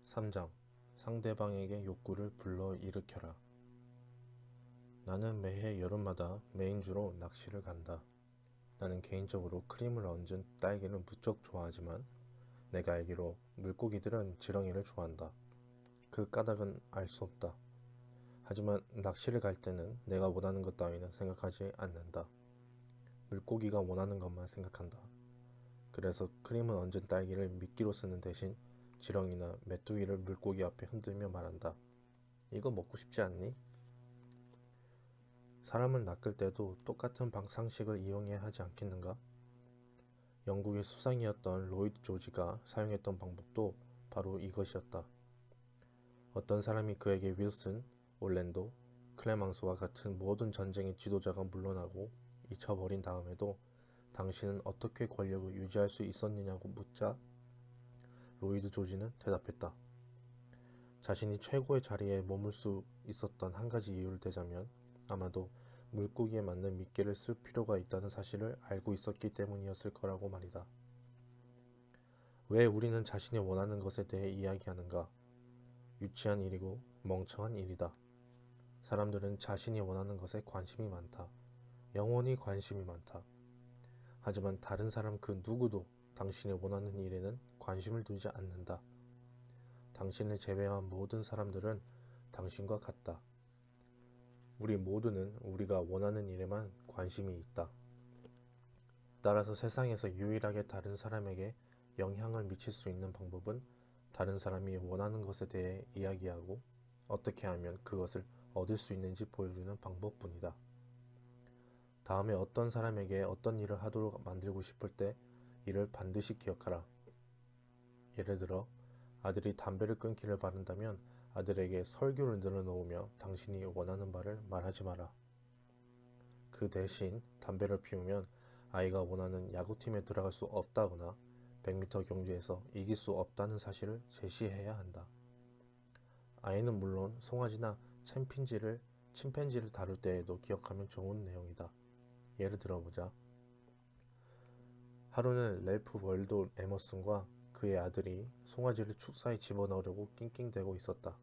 3장. 상대방에게 욕구를 불러일으켜라. 나는 매해 여름마다 메인주로 낚시를 간다. 나는 개인적으로 크림을 얹은 딸기를 무척 좋아하지만 내가 알기로 물고기들은 지렁이를 좋아한다. 그 까닭은 알 수 없다. 하지만 낚시를 갈 때는 내가 원하는 것 따위는 생각하지 않는다. 물고기가 원하는 것만 생각한다. 그래서 크림을 얹은 딸기를 미끼로 쓰는 대신 지렁이나 메뚜기를 물고기 앞에 흔들며 말한다. 이거 먹고 싶지 않니? 사람을 낚을 때도 똑같은 방상식을 이용해야 하지 않겠는가? 영국의 수상이었던 로이드 조지가 사용했던 방법도 바로 이것이었다. 어떤 사람이 그에게 윌슨, 올랜도, 클레망스와 같은 모든 전쟁의 지도자가 물러나고 잊혀버린 다음에도 당신은 어떻게 권력을 유지할 수 있었느냐고 묻자 로이드 조지는 대답했다. 자신이 최고의 자리에 머물 수 있었던 한 가지 이유를 대자면 아마도 물고기에 맞는 미끼를 쓸 필요가 있다는 사실을 알고 있었기 때문이었을 거라고 말이다. 왜 우리는 자신이 원하는 것에 대해 이야기하는가? 유치한 일이고 멍청한 일이다. 사람들은 자신이 원하는 것에 관심이 많다. 영원히 관심이 많다. 하지만 다른 사람 그 누구도 당신이 원하는 일에는 관심을 두지 않는다. 당신을 제외한 모든 사람들은 당신과 같다. 우리 모두는 우리가 원하는 일에만 관심이 있다. 따라서 세상에서 유일하게 다른 사람에게 영향을 미칠 수 있는 방법은 다른 사람이 원하는 것에 대해 이야기하고 어떻게 하면 그것을 얻을 수 있는지 보여주는 방법뿐이다. 다음에 어떤 사람에게 어떤 일을 하도록 만들고 싶을 때 이를 반드시 기억하라. 예를 들어 아들이 담배를 끊기를 바란다면 아들에게 설교를 늘어놓으며 당신이 원하는 바를 말하지 마라. 그 대신 담배를 피우면 아이가 원하는 야구팀에 들어갈 수 없다거나 100m 경주에서 이길 수 없다는 사실을 제시해야 한다. 아이는 물론 송아지나 침팬지를 다룰 때에도 기억하면 좋은 내용이다. 예를 들어보자. 하루는 랠프 월도 에머슨과 그의 아들이 송아지를 축사에 집어넣으려고 낑낑대고 있었다.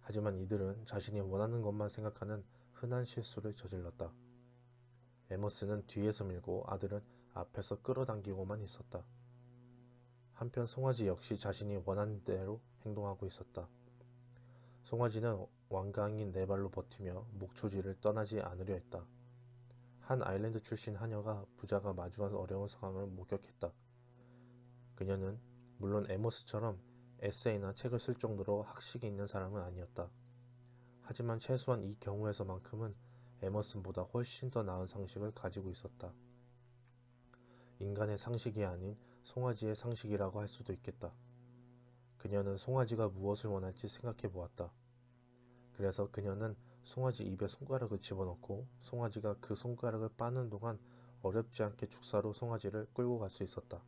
하지만 이들은 자신이 원하는 것만 생각하는 흔한 실수를 저질렀다. 에머슨은 뒤에서 밀고 아들은 앞에서 끌어당기고만 있었다. 한편 송아지 역시 자신이 원하는 대로 행동하고 있었다. 송아지는 완강히 네 발로 버티며 목초지를 떠나지 않으려 했다. 한 아일랜드 출신 하녀가 부자가 마주한 어려운 상황을 목격했다. 그녀는 물론 에머스처럼 에세이나 책을 쓸 정도로 학식이 있는 사람은 아니었다. 하지만 최소한 이 경우에서만큼은 에머슨보다 훨씬 더 나은 상식을 가지고 있었다. 인간의 상식이 아닌 송아지의 상식이라고 할 수도 있겠다. 그녀는 송아지가 무엇을 원할지 생각해 보았다. 그래서 그녀는 송아지 입에 손가락을 집어넣고 송아지가 그 손가락을 빠는 동안 어렵지 않게 축사로 송아지를 끌고 갈 수 있었다.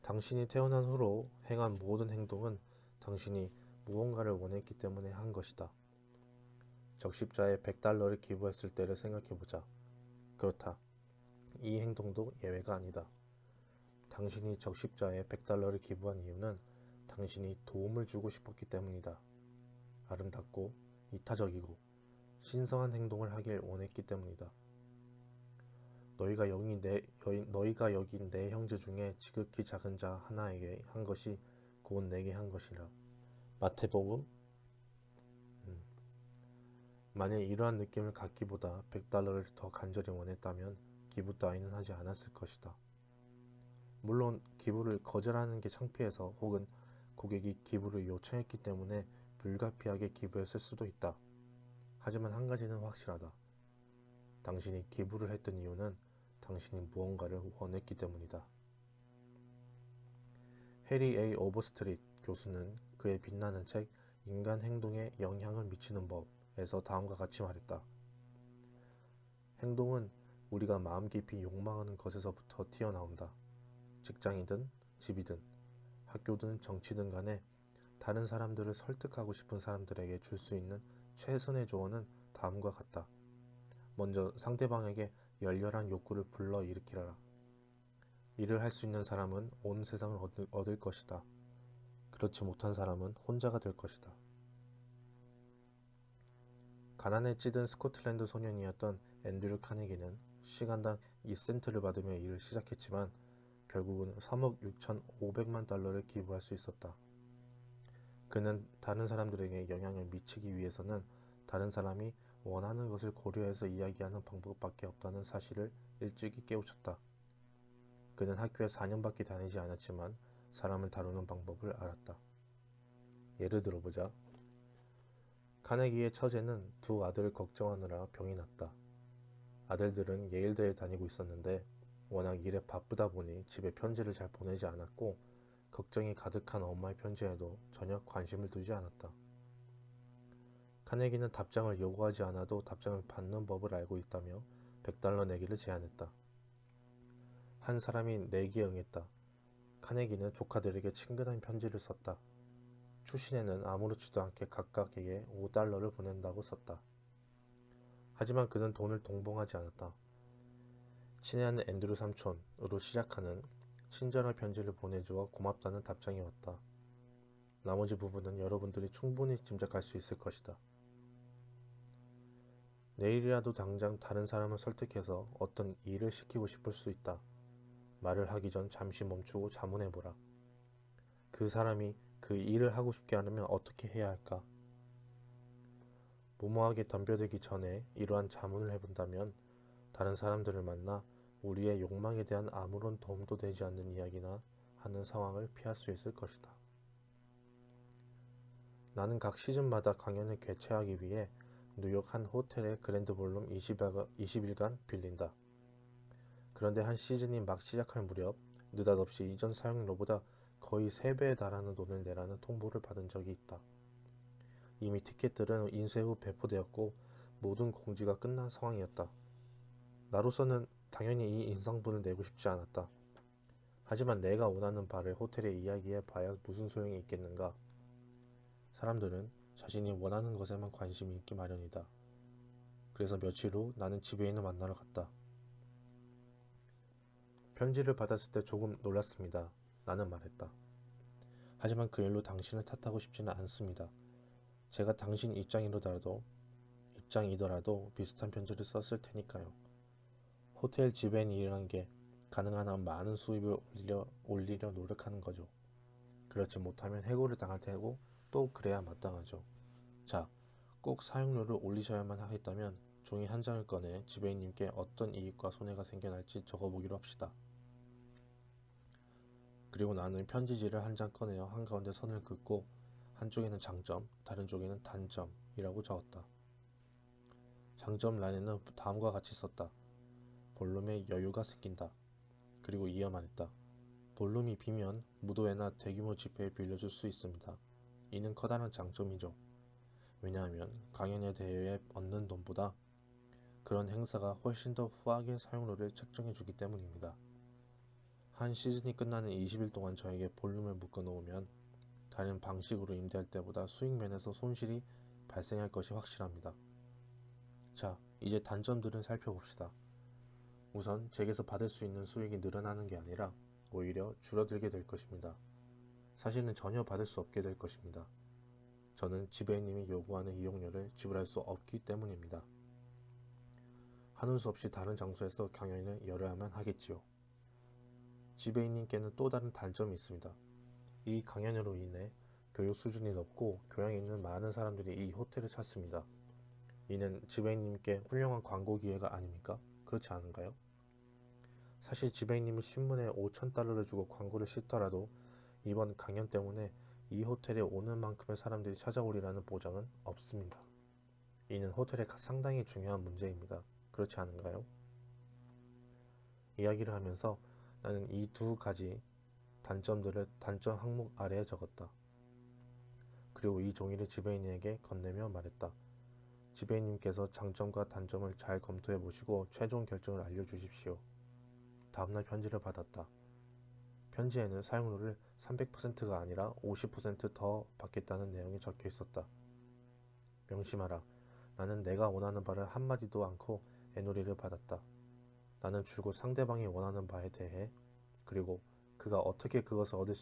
당신이 태어난 후로 행한 모든 행동은 당신이 무언가를 원했기 때문에 한 것이다. 적십자에 $100를 기부했을 때를 생각해보자. 그렇다. 이 행동도 예외가 아니다. 당신이 적십자에 $100를 기부한 이유는 당신이 도움을 주고 싶었기 때문이다. 아름답고 이타적이고 신성한 행동을 하길 원했기 때문이다. 너희가 여긴 내 형제 중에 지극히 작은 자 하나에게 한 것이 곧 내게 한 것이라. 마태복음. 만약 이러한 느낌을 갖기보다 $100를 더 간절히 원했다면 기부 따위는 하지 않았을 것이다. 물론 기부를 거절하는 게 창피해서 혹은 고객이 기부를 요청했기 때문에 불가피하게 기부했을 수도 있다. 하지만 한 가지는 확실하다. 당신이 기부를 했던 이유는 당신이 무언가를 원했기 때문이다. 해리 A. 오버스트릿 교수는 그의 빛나는 책 인간 행동에 영향을 미치는 법에서 다음과 같이 말했다. 행동은 우리가 마음 깊이 욕망하는 것에서부터 튀어나온다. 직장이든 집이든 학교든 정치든 간에 다른 사람들을 설득하고 싶은 사람들에게 줄 수 있는 최선의 조언은 다음과 같다. 먼저 상대방에게 열렬한 욕구를 불러일으키라. 일을 할 수 있는 사람은 온 세상을 얻을 것이다. 그렇지 못한 사람은 혼자가 될 것이다. 가난에 찌든 스코틀랜드 소년이었던 앤드류 카네기는 시간당 2센트를 받으며 일을 시작했지만 결국은 3억 6,500만 달러를 기부할 수 있었다. 그는 다른 사람들에게 영향을 미치기 위해서는 다른 사람이 원하는 것을 고려해서 이야기하는 방법밖에 없다는 사실을 일찍이 깨우쳤다. 그는 학교에 4년밖에 다니지 않았지만 사람을 다루는 방법을 알았다. 예를 들어보자. 카네기의 처제는 두 아들을 걱정하느라 병이 났다. 아들들은 예일대에 다니고 있었는데 워낙 일에 바쁘다 보니 집에 편지를 잘 보내지 않았고 걱정이 가득한 엄마의 편지에도 전혀 관심을 두지 않았다. 카네기는 답장을 요구하지 않아도 답장을 받는 법을 알고 있다며 $100 내기를 제안했다. 한 사람이 내기에 응했다. 카네기는 조카들에게 친근한 편지를 썼다. 추신에는 아무렇지도 않게 각각에게 $5를 보낸다고 썼다. 하지만 그는 돈을 동봉하지 않았다. 친애하는 앤드류 삼촌으로 시작하는 친절한 편지를 보내주어 고맙다는 답장이 왔다. 나머지 부분은 여러분들이 충분히 짐작할 수 있을 것이다. 내일이라도 당장 다른 사람을 설득해서 어떤 일을 시키고 싶을 수 있다. 말을 하기 전 잠시 멈추고 자문해보라. 그 사람이 그 일을 하고 싶게 하려면 어떻게 해야 할까? 무모하게 덤벼들기 전에 이러한 자문을 해본다면 다른 사람들을 만나 우리의 욕망에 대한 아무런 도움도 되지 않는 이야기나 하는 상황을 피할 수 있을 것이다. 나는 각 시즌마다 강연을 개최하기 위해 뉴욕 한 호텔의 그랜드 볼룸 20일간 빌린다. 그런데 한 시즌이 막 시작할 무렵 느닷없이 이전 사용료보다 거의 3배에 달하는 돈을 내라는 통보를 받은 적이 있다. 이미 티켓들은 인쇄 후 배포되었고 모든 공지가 끝난 상황이었다. 나로서는 당연히 이 인상분을 내고 싶지 않았다. 하지만 내가 원하는 바를 호텔에 이야기해 봐야 무슨 소용이 있겠는가. 사람들은 자신이 원하는 것에만 관심이 있기 마련이다. 그래서 며칠 후 나는 지배인을 만나러 갔다. 편지를 받았을 때 조금 놀랐습니다. 나는 말했다. 하지만 그 일로 당신을 탓하고 싶지는 않습니다. 제가 당신 입장이더라도 비슷한 편지를 썼을 테니까요. 호텔 지배인이라는 게 가능한 한 많은 수입을 올리려 노력하는 거죠. 그렇지 못하면 해고를 당할 테고 또 그래야 마땅하죠. 자, 꼭 사용료를 올리셔야만 하겠다면 종이 한 장을 꺼내 지배인님께 어떤 이익과 손해가 생겨날지 적어보기로 합시다. 그리고 나는 편지지를 한 장 꺼내어 한가운데 선을 긋고 한쪽에는 장점, 다른 쪽에는 단점이라고 적었다. 장점 란에는 다음과 같이 썼다. 볼룸에 여유가 생긴다. 그리고 이어 말했다. 볼룸이 비면 무도회나 대규모 집회에 빌려줄 수 있습니다. 이는 커다란 장점이죠. 왜냐하면 강연에 대해 얻는 돈보다 그런 행사가 훨씬 더 후하게 사용료를 책정해주기 때문입니다. 한 시즌이 끝나는 20일 동안 저에게 볼룸을 묶어놓으면 다른 방식으로 임대할 때보다 수익 면에서 손실이 발생할 것이 확실합니다. 자, 이제 단점들은 살펴봅시다. 우선 제게서 받을 수 있는 수익이 늘어나는 게 아니라 오히려 줄어들게 될 것입니다. 사실은 전혀 받을 수 없게 될 것입니다. 저는 지배인님이 요구하는 이용료를 지불할 수 없기 때문입니다. 하는 수 없이 다른 장소에서 강연을 열어야만 하겠지요. 지배인님께는 또 다른 단점이 있습니다. 이 강연으로 인해 교육 수준이 높고 교양이 있는 많은 사람들이 이 호텔을 찾습니다. 이는 지배인님께 훌륭한 광고 기회가 아닙니까? 그렇지 않은가요? 사실 지배인님이 신문에 $5,000를 주고 광고를 싣더라도 이번 강연 때문에 이 호텔에 오는 만큼의 사람들이 찾아오리라는 보장은 없습니다. 이는 호텔에 상당히 중요한 문제입니다. 그렇지 않은가요? 이야기를 하면서 나는 이 두 가지 단점들을 단점 항목 아래에 적었다. 그리고 이 종이를 지배인에게 건네며 말했다. 지배인님께서 장점과 단점을 잘 검토해 보시고 최종 결정을 알려주십시오. 다음날 편지를 받았다. 편지에는 사용료를 300%가 아니라 50%더 받겠다는 내용이 적혀 있었다. 명심하라. 나는 내가 원하는 바를 한마디도 않고 애놀이를 받았다. 나는 줄곧 상대방이 원하는 바에 대해 그리고 그가 어떻게 그것을 얻을 수